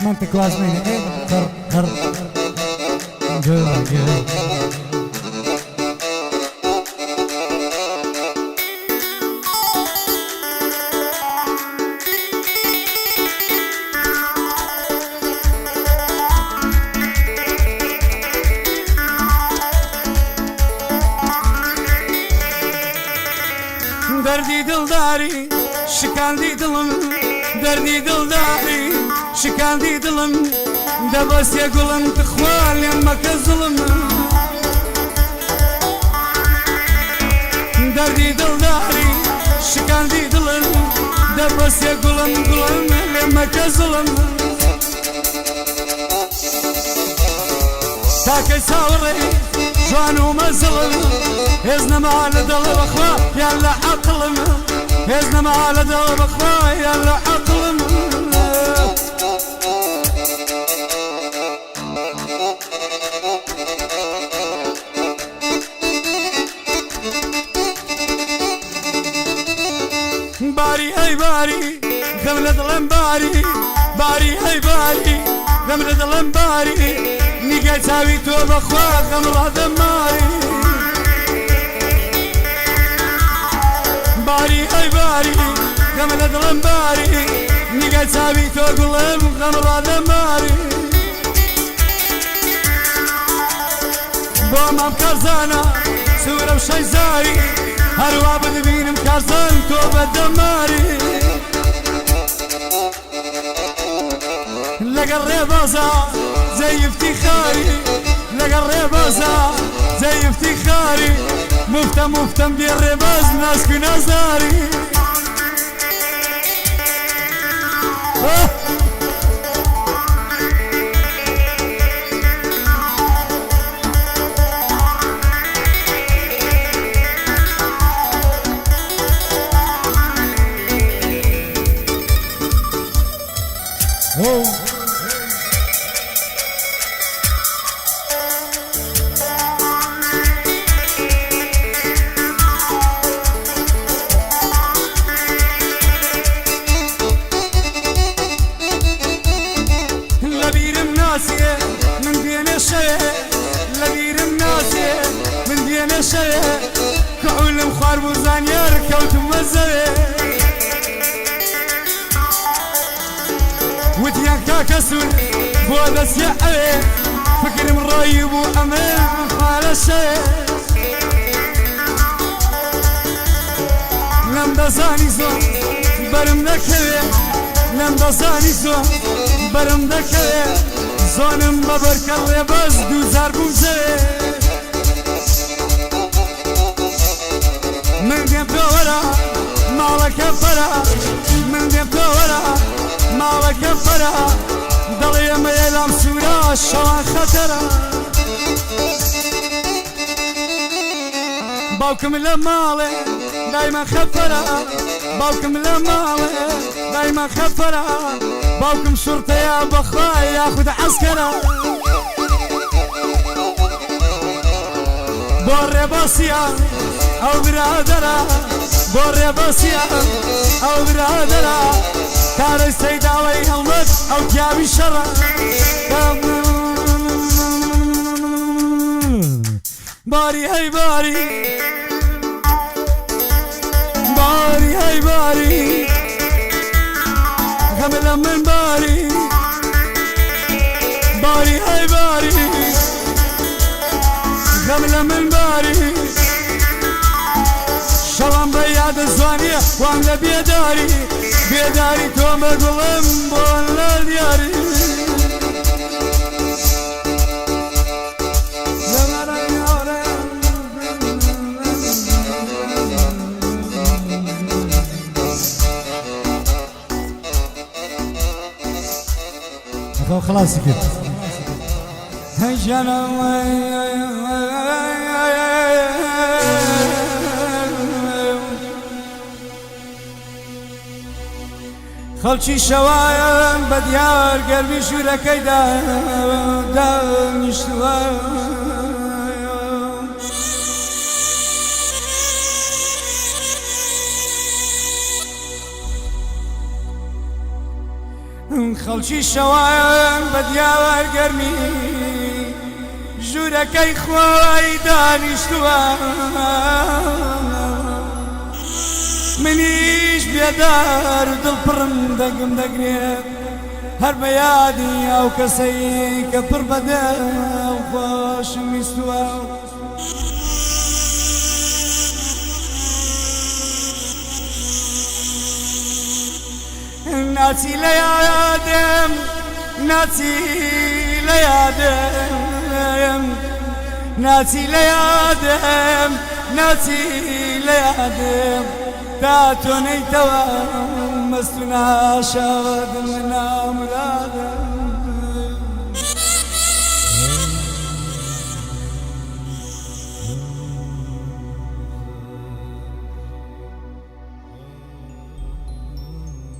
منطق وازميني غر غر جل دردی دلداری شکاندی دلم دردی دلداری شکاندی دلم دباس یا گلم تخوالیم مکه ظلم دردی دلداری شکاندی دلم دباس یا گلم مکه ظلم تاکی ساوری جوانو مزلم هزنم على دل بخوا يلا عقلم هزنم على دل بخوا يلا عقلم باري هاي باري غملة ظلم باري باري هاي باري غملة ظلم باري نيجي تساوي تو بخوا غملة دماري باري هاي باري غملة ظلم باري نيجي تساوي تو قلم غملة دماري بوما بكرزانا سورة وشي زاري هروا بدبين مكرزان تو بدماري لقى الربازة زي افتخاري لقى الربازة زي افتخاري مفتم بالرباز ناس كنازاري من بين الشيء لبيرم ناسي من بين الشيء كعول مخارب وزانيار كوت مزري وديان كاكسون بودا سيعي فكر من رايب وأمان مخال الشيء لم دزاني زون برم دكوي لم دزاني زون برم دكوي زانم ببرکل باز دوزار بوزه من دیم دورا مالک فرا من دیم دورا مالک فرا دلی میلام سورا شوان خطرا باوكم لماله دايما خفرا باوكم لماله دايما خفرا باوكم شرطة يا بخاي ياخد عسكرة بوري باسيا او برادرا بوري باسيا او برادرا كار السيداوي هلمت او جابي شرا باري هاي باري باري هاي باري غملة من باري باري هاي باري غملة من باري شوان بياد الزوانية وعملة بيداري بيداري توم قلم بولا دياري خلاص كده خلشي شوايا بديار قلبي شوركي دا نشتوا خەڵکی شەوان بە دیاوار گەرمی ژوورەکەی خۆی دانیشتووە منیش بێدار و دڵپڕم دەگم دەگرێت هەر بە یادی ئەو کەسەی کە پڕ بەدە و خۆشم ویستووە ناچی لە یادم ناچی لە یادم ناچی لە یادم ناچی لە یادم تا تۆ نەیتەوە مەست و ناشاد من نامرادم